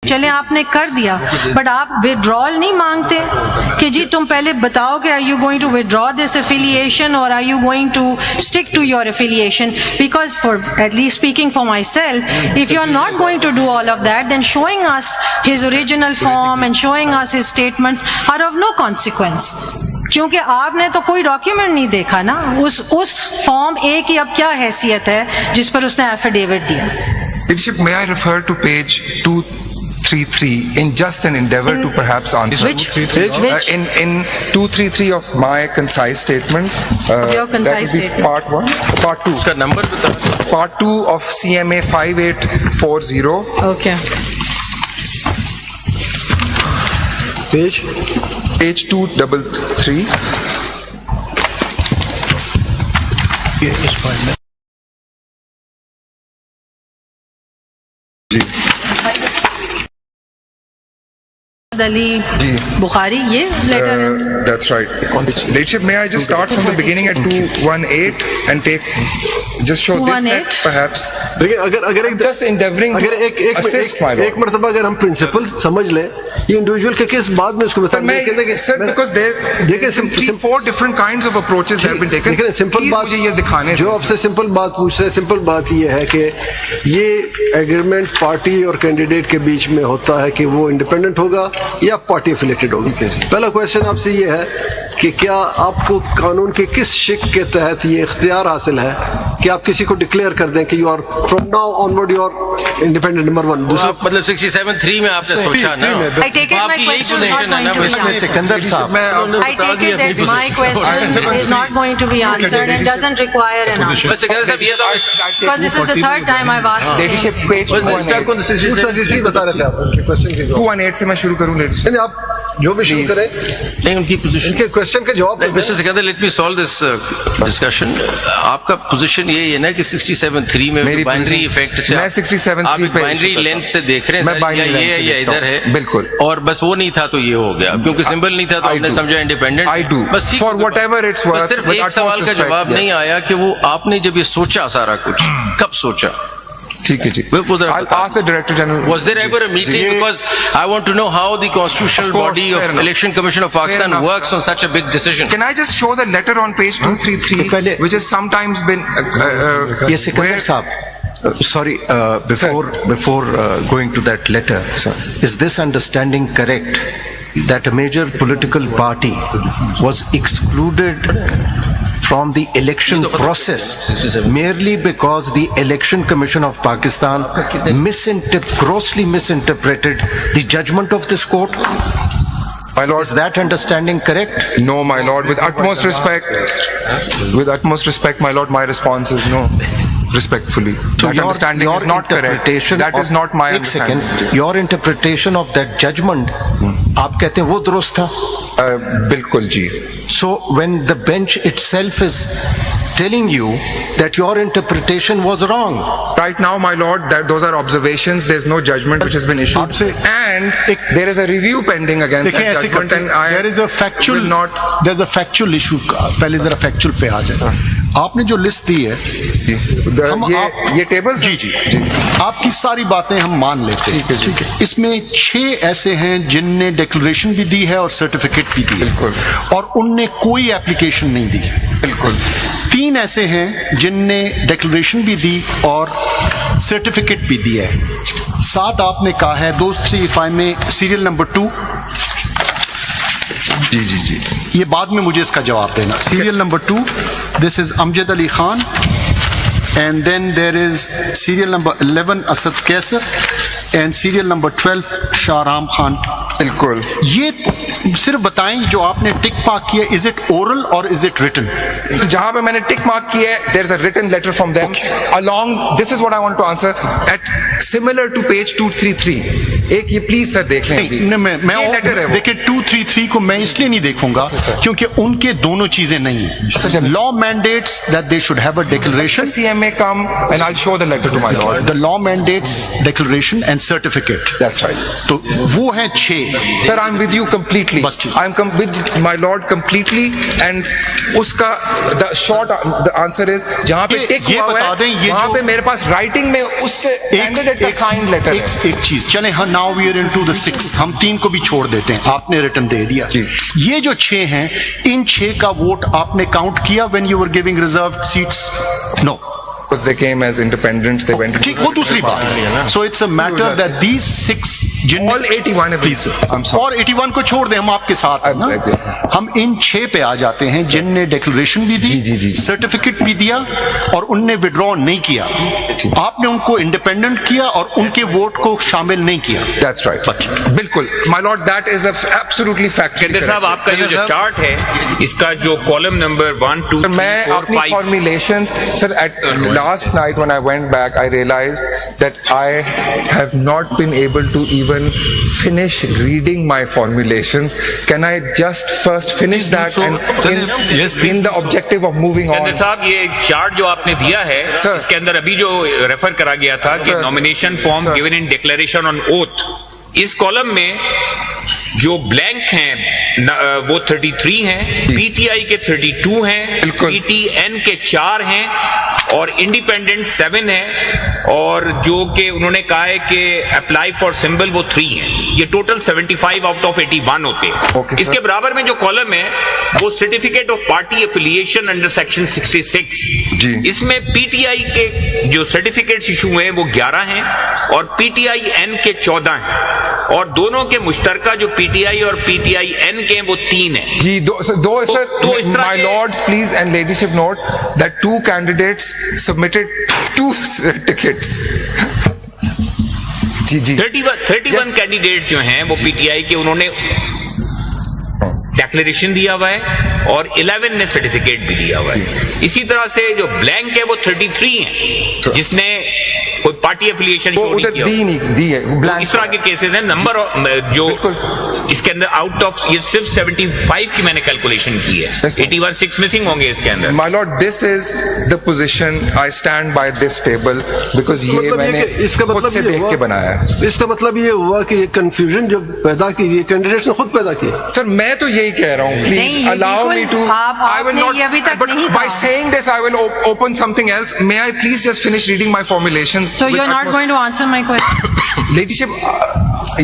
चले आपने कर दिया, बट आप विड्रॉल नहीं मांगते कि जी तुम पहले बताओ कि are you going to withdraw this affiliation और are you going to stick to your affiliation? Because for at least speaking for myself, if you are not going to do all of that, then showing us his original form and showing us his statements are of no consequence, क्योंकि आपने तो कोई document नहीं देखा ना। उस form ए की अब क्या हैसियत है जिस पर उसने एफिडेविट दिया? Leadership, may I refer to page 233 in just an endeavor to perhaps answer? Which? Which? In 233 of my concise statement. Of your concise that will be statement. Part 1, Part 2. उसका नंबर बता। Part 2 of CMA 5840. Okay. Page 233. इस file में अली बुखारी, ये letter है? That's right. Leadership, may I just start from the beginning at 218 and just show this 218? set perhaps? देखिए, अगर एक Just endeavoring अगर to assist my एक मरतबा अगर हम प्रिंसिपल समझ लें, ये इंडिविजुअल के केस बाद में उसको बता Sir, because there simply 4 different kinds of approaches have been taken. लेकिन सिंपल Please बात मुझे ये दिखाने जो दें। आपसे सिंपल बात पूछ रहे हैं, सिंपल बात ये है कि ये एग्रीमेंट पार्टी और कैंडिडेट के बीच में होता है कि वो इंडिपेंडेंट होगा या पार्टी एफिलेटेड होगी। पहला क्वेश्चन आपसे ये है कि क्या आपको कानून के किस शिक के तहत ये इख्तियार हासिल है कि आप किसी को डिक्लेयर कर दें कि you are from now onward you are independent? Number 1। दूसरा मतलब 67(3) में आपने सोचा ना, I take it my आपकी यही question is not पोजीशन है going ना। to be इसमें answered. सिकंदर साहब, I take it that my question is not going to be answered and doesn't require an answer. बस सिकंदर साहब, ये तो Because this is the third time I've asked the Leadership, same. page बस 218. को 67(3) बता रहे थे आप उनके क्वेश्चन के जवाब। 218 से मैं शुरू करूं leadership. नहीं, आप जो भी शुरू करें, नहीं, उनकी पोजीशन। इनके क्वेश्चन के जवाब दें। Mister Sikandar, let me solve this discussion. आपका पोजीशन ये है ना कि 67(3) में मेरी बाइनरी position- इफेक्ट से मैं 67(3) आप पे बाइनरी issue लेंथ करता से देख रहे हैं मैं सर, binary या length ये से या देखता इधर हूं, है, बिल्कुल। और बस वो नहीं था तो ये हो गया, क्योंकि सिंबल नहीं था तो I आपने do. समझा इंडिपेंडेंट। I do. बस ठीक For होगा। whatever it's बस worth, सिर्फ with एक utmost सवाल का respect, जवाब नहीं yes. आया कि वो आपने जब ये सोचा सारा कुछ कब सोचा? ठीक है जी। I'll ask the Director General. Was there ever a meeting? Because I want to know how the constitutional Of course, body fair of enough. Election Commission of Fair Pakistan enough. works on such a big decision. Can I just show the letter on page 233, which has sometimes been Yes, Sikandar Saab. Sorry, before going to that letter, is this understanding correct that a major political party was excluded from the election process merely because the Election Commission of Pakistan grossly misinterpreted the judgment of this court? My Lord, Is that understanding correct? no, my Lord. With utmost respect, my Lord, my response is no. Respectfully, that understanding is not correct. That is not my एक understanding. second, your interpretation of that judgment, आप कहते हैं वो दुरुस्त था? बिल्कुल जी। So when the bench itself is telling you that your interpretation was wrong, Right now, my Lord, that those are observations. There's no judgment which has been issued, आपसे and there is a review pending against देखिए, that ऐसे judgment. करते And हैं, I there is a factual, will not. there's a factual issue. पहले जरा factual पे आ जाए। आपने जो लिस्ट दी है, ये टेबल जी जी जी, आपकी सारी बातें हम मान लेते हैं। ठीक है। इसमें 6 ऐसे हैं जिनने डिक्लेरेशन भी दी है और सर्टिफिकेट भी दी है, बिल्कुल। और उनने कोई एप्लीकेशन नहीं दी, बिल्कुल। 3 ऐसे हैं जिनने डिक्लेरेशन भी दी और सर्टिफिकेट भी दिया है। 7 आपने कहा है, those 3 if I may, serial number 2। जी जी जी। ये बाद में मुझे इसका जवाब देना। Serial number 2, this is Amjad Ali Khan, and then there is serial number 11 Asad Kaiser, and serial number 12 Shahram Khan. बिल्कुल। ये सिर्फ बताएं जो आपने टिक मार्क किया, इज इट ओरल और इज इट रिटन? जहां पे मैंने टिक मार्क किया है, there is a written letter from them along. This is what I want to answer at similar to page 233. एक ये प्लीज सर देख लें अभी। ये लेटर है वो। देखिए 233 को मैं इसलिए नहीं देखूंगा क्योंकि उनके दोनों चीजें नहीं है। Law mandates that they should have a declaration. CMA come and I'll show the letter to my Lord. The law mandates declaration and certificate. That's right. तो वो है 6। Sir, I'm with you completely. बस ठीक। I'm with my Lord completely, and उसका the short the answer is जहाँ पे टिक ये हुआ बता है दें, ये वहाँ जो- पे मेरे पास राइटिंग में उससे candidate का signed letter है। एक चीज चले, हाँ now we are into the 6, हम 3 को भी छोड़ देते हैं, आपने रिटर्न दे दिया। ये जो 6 हैं, इन 6 का वोट आपने काउंट किया when you were giving reserved seats? No, because they came as independents, they went ठीक, वो दूसरी बात। So it's a matter that these 6 all 81 please, I'm sorry. और 81 को छोड़ दें, हम आपके साथ हैं ना। हम इन 6 पे आ जाते हैं जिनने डिक्लेरेशन भी दी, सर्टिफिकेट भी दिया और उनने विड्रॉ नहीं किया। आपने उनको इंडिपेंडेंट किया और उनके वोट को शामिल नहीं किया। That's right. बिल्कुल, my lord, that is absolutely factually केंद्र साहब, आपका ये जो चार्ट है, इसका जो कॉलम नंबर 1, 2, 3, मैं 4, अपनी 5 formulations, sir, at last night when I went back, I realized that I have not been able to even finish reading my formulations. Can I just first finish that and in the objective of moving on? केंद्र साहब, ये chart जो आपने दिया है, इसके अंदर अभी जो रेफर करा गया था कि nomination form given in declaration on oath, इस कॉलम में जो ब्लैंक हैं वो 33 हैं, पीटीआई के 32 हैं, पीटीएन के 4 हैं और इंडिपेंडेंट 7 हैं, और जो कि उन्होंने कहा है कि अप्लाई फॉर सिंबल वो 3 हैं। ये टोटल 75 आउट ऑफ 81 होते हैं। इसके बराबर में जो कॉलम है वो certificate of party affiliation under section 66, इसमें पीटीआई के जो सर्टिफिकेट्स इशू हैं वो 11 हैं और पीटीआई एन के 14 हैं, और दोनों के मुश्तरका जो पीटीआई और पीटीआई एन के वो 3 हैं। जी, my lords, please, and ladyship note that 2 candidates submitted 2 tickets. Ji 31 candidate जो हैं वो पीटीआई के, उन्होंने डिक्लेरेशन दिया हुआ है और 11 ने सर्टिफिकेट भी दिया हुआ है। इसी तरह से जो ब्लैंक है वो 33 हैं जिसने कोई पार्टी एफिलिएशन शो नहीं किया। तो इस तरह के केसेस हैं। नंबर जो इसके अंदर आउट ऑफ, ये सिर्फ 75 की मैंने कैलकुलेशन की है, 81 6 मिसिंग होंगे इसके अंदर। My lord, this is the position I stand by this table because ये मैंने खुद से देख के बनाया है। इसका मतलब ये हुआ कि ये कंफ्यूजन जो पैदा की ये कैंडिडेट्स ने खुद पैदा की। सर, मैं तो यही कह रहा हूँ, please allow me to, I will not, but by saying this I will open something else. May I please just finish reading my formulations? So you're not going to answer my question? Ladyship,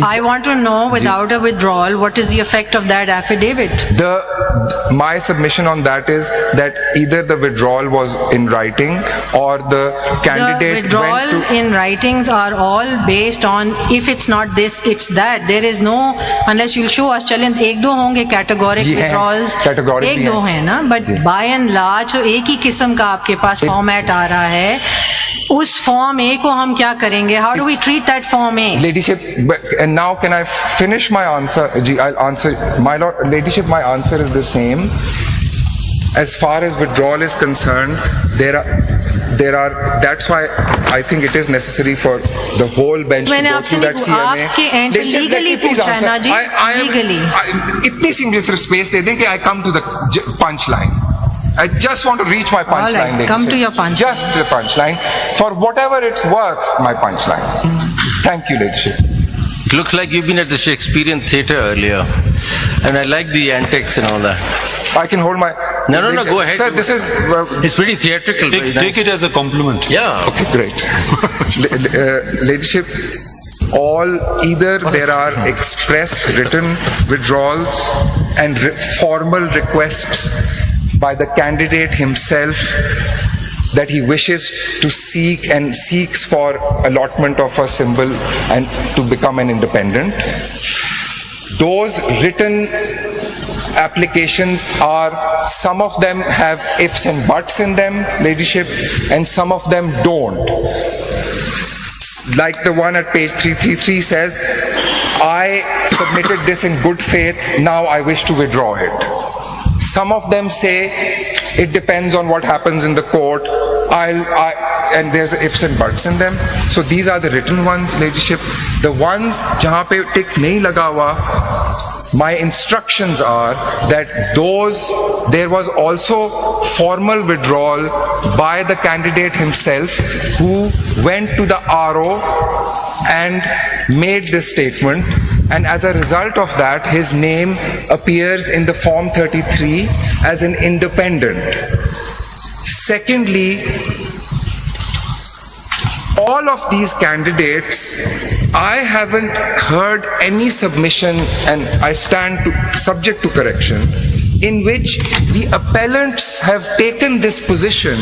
I want to know, without a withdrawal, what is the effect of that affidavit? My submission on that is that either the withdrawal was in writing or the candidate The withdrawal in writings are all based on, if it's not this, it's that. There is no, unless you'll show us, चलें एक दो होंगे categoric withdrawals, एक दो हैं ना, but by and large तो एक ही किस्म का आपके पास फॉर्मेट आ रहा है। उस फॉर्म ए को हम क्या करेंगे? How do we treat that form A? Ladyship, and now can I finish my answer? I'll answer. My lord, ladyship, my answer is the same. As far as withdrawal is concerned, there are. That's why I think it is necessary for the whole bench to go through that CMA. आपके end legally पूछा है ना जी? Legally. इतनी सी मुझे सिर्फ space दे दें कि I come to the punch line. I just want to reach my punch line. Come to your punch. Just the punch line. For whatever it's worth, my punch line. Thank you, ladyship. Looks like you've been at the Shakespearean theatre earlier, and I like the antics and all that. I can hold my... No, go ahead. Sir, this is... It's pretty theatrical. Take it as a compliment. Yeah. Okay, great. Ladyship, either there are express written withdrawals and formal requests by the candidate himself that he wishes to seek and seeks for allotment of a symbol and to become an independent. Those written applications are, some of them have ifs and buts in them, ladyship, and some of them don't. Like the one at page 333 says, I submitted this in good faith, now I wish to withdraw it. Some of them say it depends on what happens in the court, and there's ifs and buts in them. So these are the written ones, ladyship. The ones jahan pe tick nahi laga hua, my instructions are that there was also formal withdrawal by the candidate himself who went to the RO and made this statement, and as a result of that his name appears in the form 33 as an independent. Secondly, all of these candidates, I haven't heard any submission, and I stand subject to correction, in which the appellants have taken this position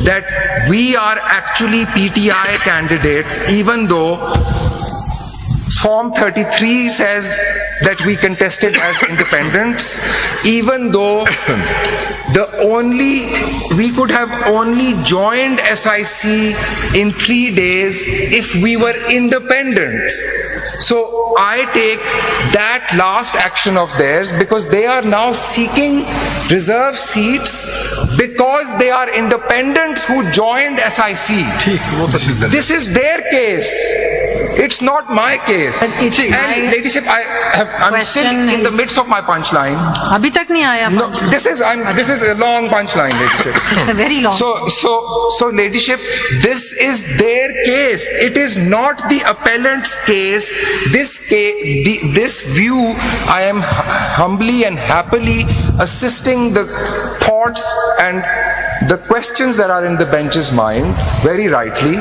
that we are actually PTI candidates, even though Form 33 says that we contested as independents, even though we could have only joined SIC in 3 days if we were independents. So I take that last action of theirs, because they are now seeking reserve seats because they are independents who joined SIC. This is their case. It's not my case. And Ladyship, I'm still in the midst of my punchline. अभी तक नहीं आया. No, this is a long punchline, Ladyship. It's a very long. So, Ladyship, this is their case. It is not the appellant's case. This view, I am humbly and happily assisting the thoughts and the questions that are in the bench's mind, very rightly,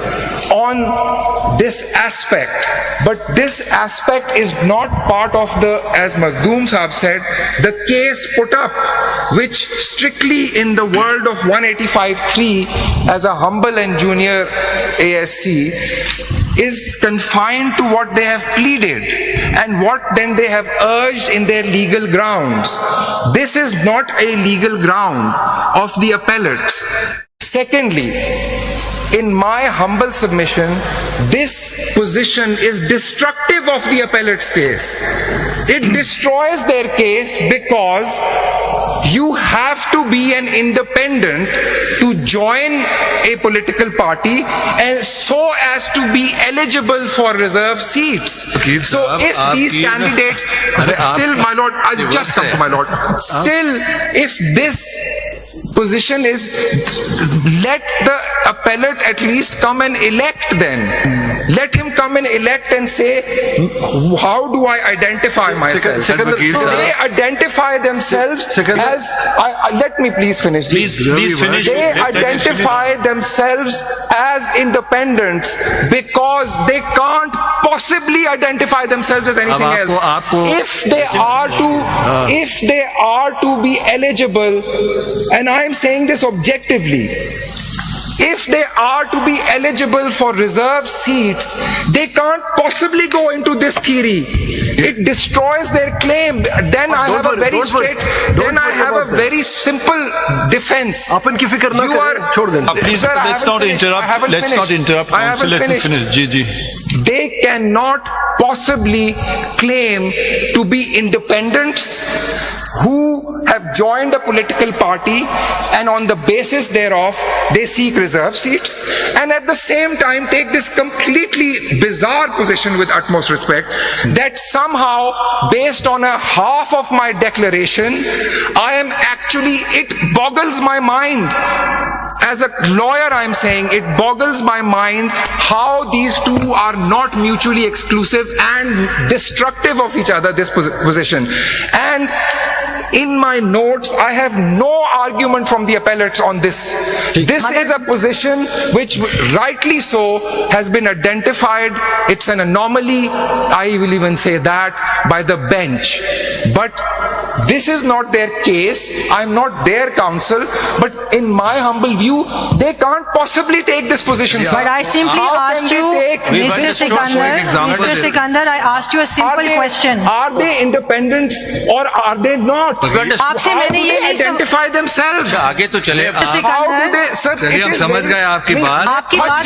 on this aspect. But this aspect is not part of the, as Makhdoom Sahab said, the case put up, which strictly in the world of 185.3 as a humble and junior ASC is confined to what they have pleaded and what then they have urged in their legal grounds. This is not a legal ground of the appellates. Secondly, in my humble submission, this position is destructive of the appellate's case. It destroys their case because you have to be an independent to join a political party and so as to be eligible for reserve seats. So if these candidates, still my lord, I'll just come to my lord, still if this position is, let the appellate at least come and elect then. Let him come and elect and say, how do I identify myself? So they identify themselves as, let me please finish. Please finish. They identify themselves as independents because they can't possibly identify themselves as anything else. If they are to be eligible, and I am saying this objectively, if they are to be eligible for reserve seats, they can't possibly go into this theory. It destroys their claim. Then I have a very straight, then I have a very simple defense. Please, let's not interrupt. Let's not interrupt. Counsel, let him finish. They cannot possibly claim to be independents who have joined a political party and on the basis thereof they seek reserve seats, and at the same time take this completely bizarre position, with utmost respect, that somehow based on a half of my declaration I am actually, it boggles my mind. As a lawyer, I'm saying it boggles my mind how these two are not mutually exclusive and destructive of each other, this position. And in my notes, I have no argument from the appellates on this. This is a position which, rightly so, has been identified. It's an anomaly, I will even say that, by the bench. But this is not their case. I'm not their counsel. But in my humble view, they can't possibly take this position. But I simply asked you, Mr. Sikandar, I asked you a simple question. Are they independents or are they not? आपसे मैंने ये नहीं identify themselves. आगे तो चले. How do they, sir? चलिए हम समझ गए आपकी बात. आपकी बात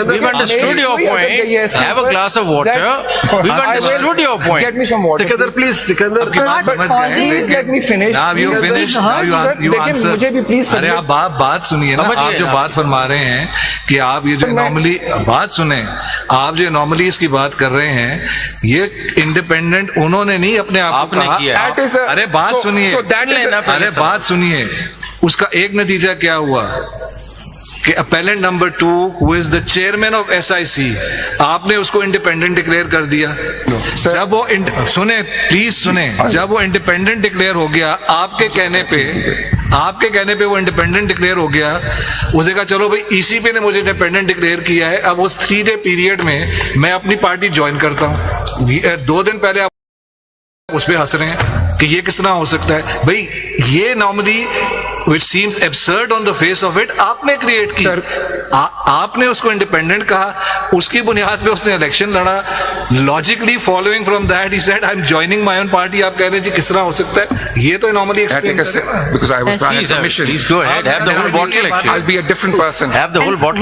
We've understood your point. Have a glass of water. We've understood your point. Get me some water. Sikandar, please, Sikandar, Please let me finish. Now you finish. Now you answer. मुझे भी please अरे आप बात सुनिए ना. आप जो बात फरमा रहे हैं कि आप ये जो नॉर्मली बात सुने, आप जो नॉर्मली इसकी बात कर रहे हैं, ये इंडिपेंडेंट उन्होंने नहीं अपने आप को कहा. अरे बात सुनिए, अरे बात सुनिए, उसका एक नतीजा क्या हुआ कि appellant number 2 who is the chairman of SIC, आपने उसको इंडिपेंडेंट डिक्लेयर कर दिया। जब वो सुने, प्लीज सुने, जब वो इंडिपेंडेंट डिक्लेयर हो गया आपके कहने पे वो इंडिपेंडेंट डिक्लेयर हो गया, उसने कहा चलो भाई ECP ने मुझे इंडिपेंडेंट डिक्लेयर किया है, अब उस 3 डे पीरियड में मैं अपनी पार्टी ज्वाइन करता हूँ। 2 दिन पहले आप उस पर हंस रहे हैं कि ये किस तरह हो सकता है। भाई ये normally which seems absurd on the face of it, आपने क्रिएट की, आपने उसको इंडिपेंडेंट कहा, उसकी बुनियाद पे उसने इलेक्शन लड़ा, logically following from that he said I am joining my own party. आप कह रहे हैं जी किस तरह हो सकता है, ये तो normally because I was granted permission. Please go ahead, have the whole bottle actually. I'll be a different person. Have the whole bottle.